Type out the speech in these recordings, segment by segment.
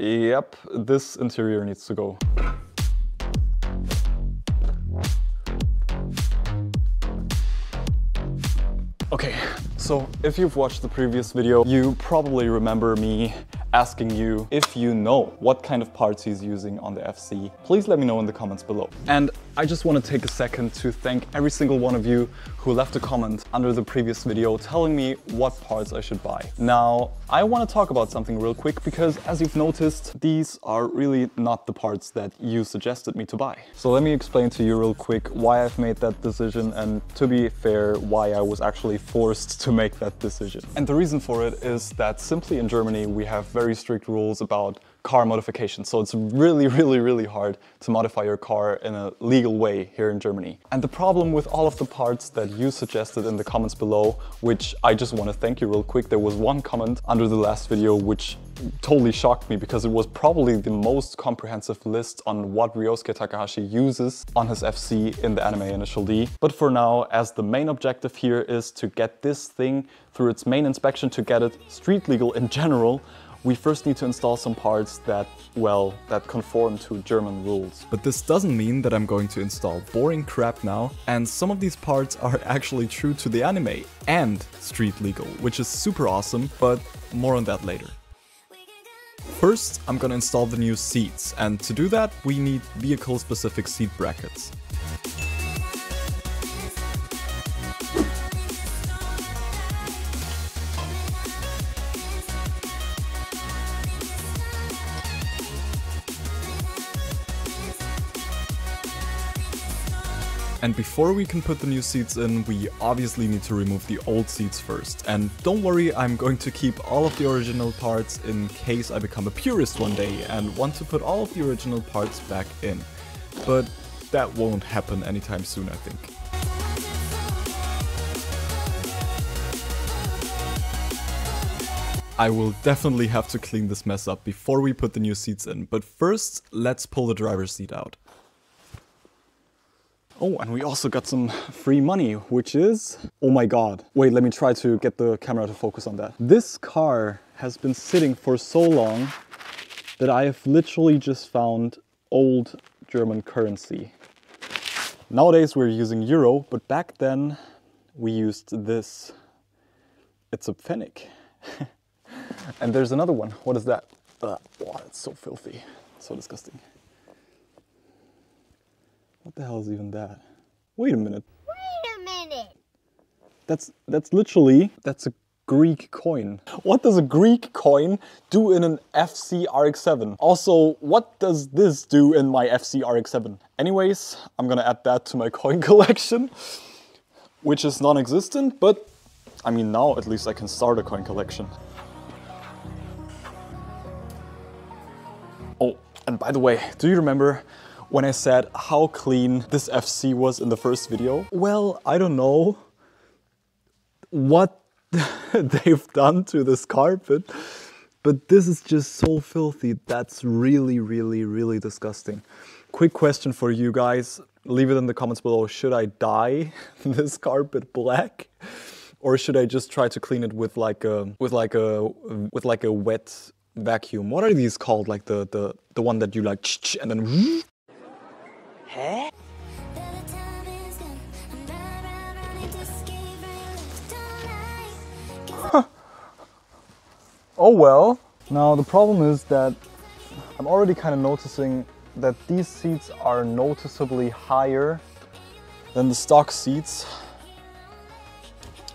Yep, this interior needs to go. Okay, so if you've watched the previous video, you probably remember me asking you if you know what kind of parts he's using on the FC. Please let me know in the comments below. And I just want to take a second to thank every single one of you who left a comment under the previous video telling me what parts I should buy. Now, I want to talk about something real quick because as you've noticed, these are really not the parts that you suggested me to buy. So let me explain to you real quick why I've made that decision and, to be fair, why I was actually forced to make that decision. And the reason for it is that simply in Germany we have very strict rules about car modification. So it's really hard to modify your car in a legal way here in Germany. And the problem with all of the parts that you suggested in the comments below, which I just want to thank you real quick, there was one comment under the last video which totally shocked me because it was probably the most comprehensive list on what Ryosuke Takahashi uses on his FC in the Anime Initial D. But for now, as the main objective here is to get this thing through its main inspection, to get it street legal in general, we first need to install some parts that, well, that conform to German rules. But this doesn't mean that I'm going to install boring crap now, and some of these parts are actually true to the anime and street legal, which is super awesome, but more on that later. First, I'm gonna install the new seats, and to do that, we need vehicle-specific seat brackets. And before we can put the new seats in, we obviously need to remove the old seats first. And don't worry, I'm going to keep all of the original parts in case I become a purist one day and want to put all of the original parts back in. But that won't happen anytime soon, I think. I will definitely have to clean this mess up before we put the new seats in, but first, let's pull the driver's seat out. Oh, and we also got some free money, which is... oh my god. Wait, let me try to get the camera to focus on that. This car has been sitting for so long that I have literally just found old German currency. Nowadays we're using euro, but back then we used this. It's a pfennig. And there's another one. What is that? Oh, it's so filthy. So disgusting. What the hell is even that? Wait a minute. Wait a minute! That's a Greek coin. What does a Greek coin do in an FC RX-7? Also, what does this do in my FC RX-7? Anyways, I'm gonna add that to my coin collection, which is non-existent, but I mean, now at least I can start a coin collection. Oh, and by the way, do you remember when I said how clean this FC was in the first video? Well, I don't know what they've done to this carpet, but this is just so filthy. That's really disgusting. Quick question for you guys. Leave it in the comments below. Should I dye this carpet black? Or should I just try to clean it with like a wet vacuum? What are these called? Like the one that you like and then... Huh? Oh well. Now the problem is that I'm already kind of noticing that these seats are noticeably higher than the stock seats.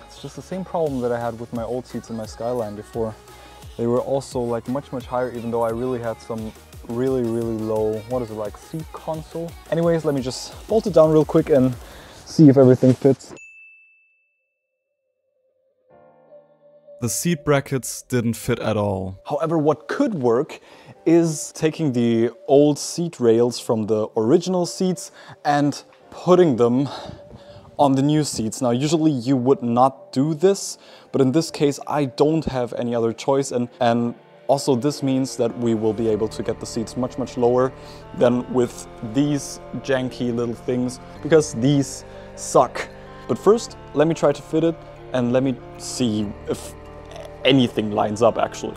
It's just the same problem that I had with my old seats in my Skyline before. They were also like much higher, even though I really had some really low, what is it, like seat console? Anyways, let me just bolt it down real quick and see if everything fits. The seat brackets didn't fit at all. However, what could work is taking the old seat rails from the original seats and putting them on the new seats. Now, usually you would not do this, but in this case, I don't have any other choice, and also this means that we will be able to get the seats much lower than with these janky little things, because these suck. But first, let me try to fit it and let me see if anything lines up actually.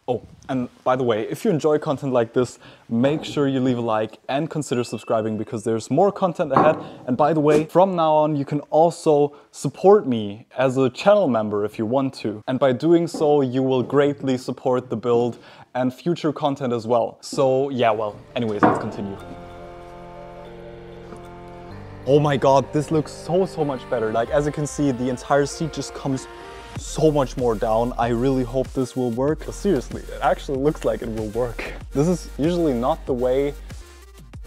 Oh, and by the way, if you enjoy content like this, make sure you leave a like and consider subscribing because there's more content ahead. And by the way, from now on, you can also support me as a channel member if you want to. And by doing so, you will greatly support the build and future content as well. So yeah, well, anyways, let's continue. Oh my god, this looks so much better. Like, as you can see, the entire seat just comes so much more down. I really hope this will work. But seriously, it actually looks like it will work. This is usually not the way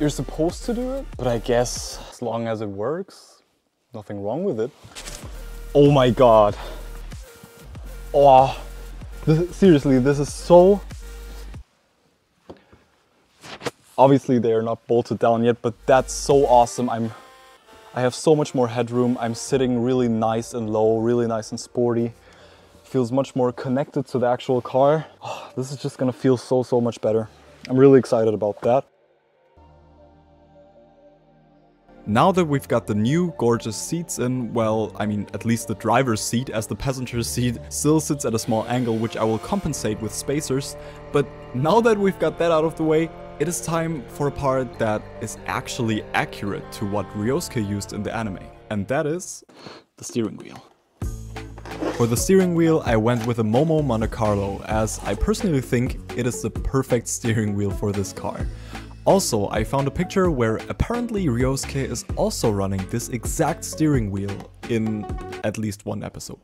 you're supposed to do it, but I guess as long as it works, nothing wrong with it. Oh my god. Oh, seriously, this is so... Obviously they are not bolted down yet, but that's so awesome. I have so much more headroom. I'm sitting really nice and low, really nice and sporty. Feels much more connected to the actual car. Oh, this is just gonna feel so much better. I'm really excited about that. Now that we've got the new gorgeous seats in, well, I mean, at least the driver's seat, as the passenger's seat still sits at a small angle, which I will compensate with spacers. But now that we've got that out of the way, it is time for a part that is actually accurate to what Ryosuke used in the anime, and that is the steering wheel. For the steering wheel, I went with a Momo Monte Carlo, as I personally think it is the perfect steering wheel for this car. Also, I found a picture where apparently Ryosuke is also running this exact steering wheel in at least one episode.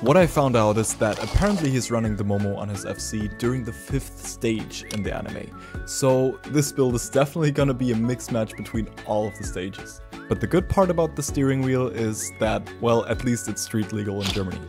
What I found out is that apparently he's running the Momo on his FC during the 5th stage in the anime. So this build is definitely gonna be a mixed match between all of the stages. But the good part about the steering wheel is that, well, at least it's street legal in Germany.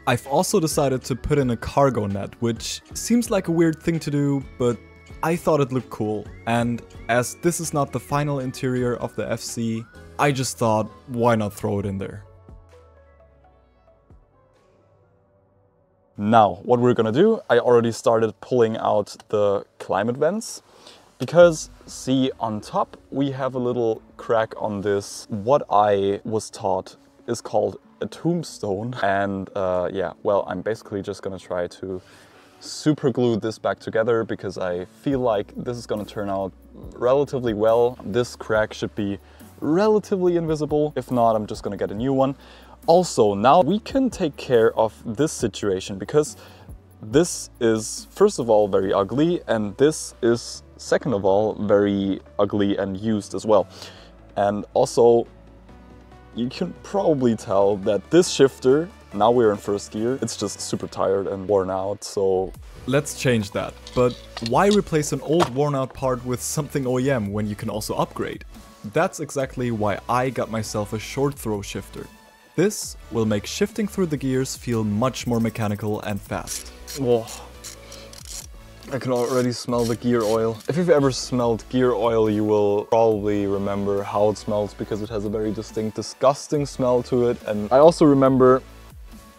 I've also decided to put in a cargo net, which seems like a weird thing to do, but I thought it looked cool. And as this is not the final interior of the FC, I just thought, why not throw it in there? Now, what we're gonna do, I already started pulling out the climate vents. Because, see, on top we have a little crack on this, what I was taught is called a tombstone. And yeah, well, I'm basically just gonna try to super glue this back together because I feel like this is gonna turn out relatively well. This crack should be relatively invisible. If not, I'm just gonna get a new one. Also, now we can take care of this situation because this is, first of all, very ugly, and this is, second of all, very ugly and used as well. And also, you can probably tell that this shifter, now we're in first gear, it's just super tired and worn out, so... Let's change that. But why replace an old worn out part with something OEM when you can also upgrade? That's exactly why I got myself a short throw shifter. This will make shifting through the gears feel much more mechanical and fast. Whoa. I can already smell the gear oil. If you've ever smelled gear oil, you will probably remember how it smells because it has a very distinct, disgusting smell to it. And I also remember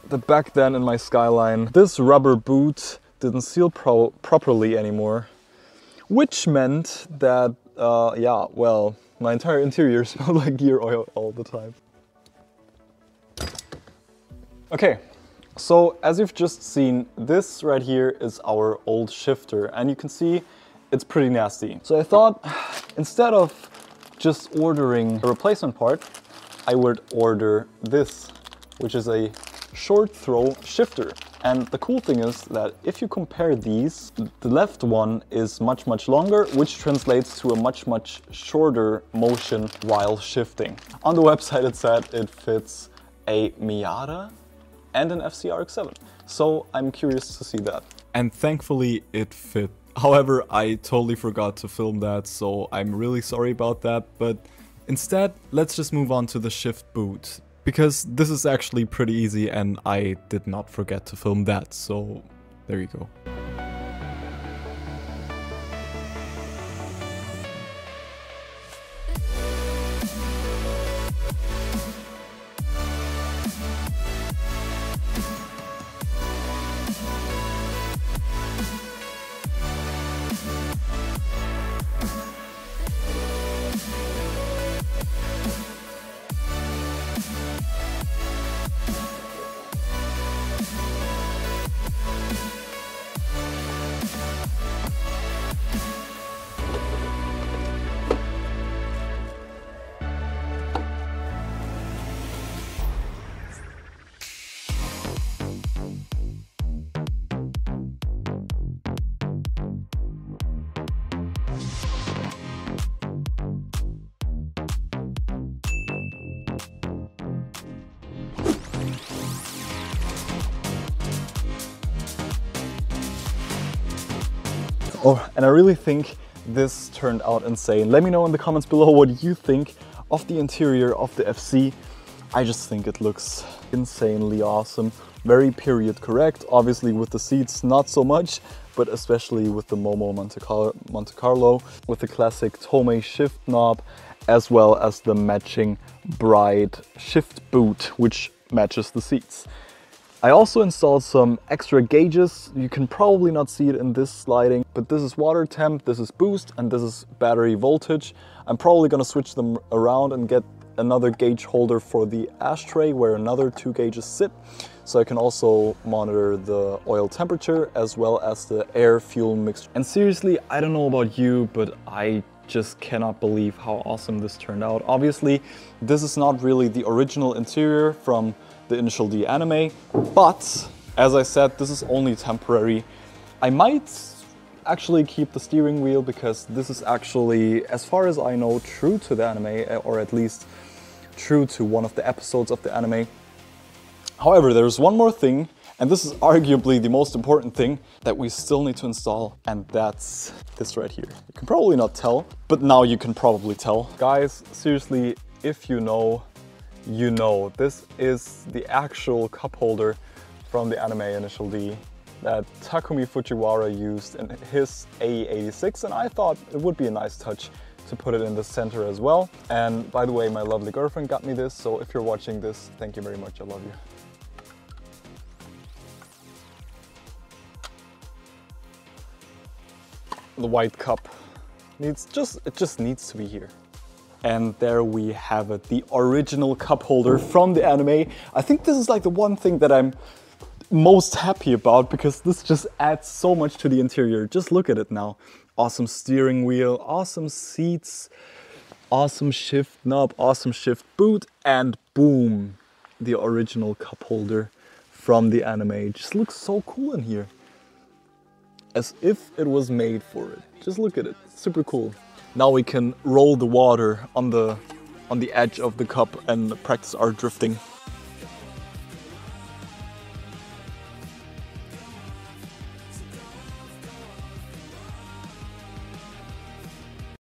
that back then in my Skyline, this rubber boot didn't seal properly anymore, which meant that, yeah, well, my entire interior smelled like gear oil all the time. Okay. So, as you've just seen, this right here is our old shifter, and you can see it's pretty nasty. So I thought, instead of just ordering a replacement part, I would order this, which is a short throw shifter. And the cool thing is that if you compare these, the left one is much longer, which translates to a much shorter motion while shifting. On the website it said it fits a Miata and an FC RX-7. So I'm curious to see that. And thankfully it fit. However, I totally forgot to film that, so I'm really sorry about that. But instead, let's just move on to the shift boot, because this is actually pretty easy and I did not forget to film that, so there you go. Oh, and I really think this turned out insane. Let me know in the comments below what you think of the interior of the FC. I just think it looks insanely awesome. Very period correct. Obviously with the seats, not so much, but especially with the Momo Monte Carlo, with the classic Tomei shift knob, as well as the matching bright shift boot, which matches the seats. I also installed some extra gauges. You can probably not see it in this sliding, but this is water temp, this is boost, and this is battery voltage. I'm probably gonna switch them around and get another gauge holder for the ashtray where another 2 gauges sit. So I can also monitor the oil temperature as well as the air fuel mixture. And seriously, I don't know about you, but I just cannot believe how awesome this turned out. Obviously, this is not really the original interior from the Initial D anime, but as I said, this is only temporary. I might actually keep the steering wheel because this is actually, as far as I know, true to the anime, or at least true to one of the episodes of the anime. However, there's one more thing, and this is arguably the most important thing that we still need to install, and that's this right here. You can probably not tell, but now you can probably tell. Guys, seriously, if you know, you know. This is the actual cup holder from the anime Initial D that Takumi Fujiwara used in his AE86, and I thought it would be a nice touch to put it in the center as well. And by the way, my lovely girlfriend got me this, so if you're watching this, thank you very much, I love you. The white cup it just needs to be here. And there we have it, the original cup holder from the anime. I think this is like the one thing that I'm most happy about, because this just adds so much to the interior. Just look at it now. Awesome steering wheel, awesome seats, awesome shift knob, awesome shift boot, and boom, the original cup holder from the anime. It just looks so cool in here. As if it was made for it. Just look at it, super cool. Now we can roll the water on the edge of the cup and practice our drifting.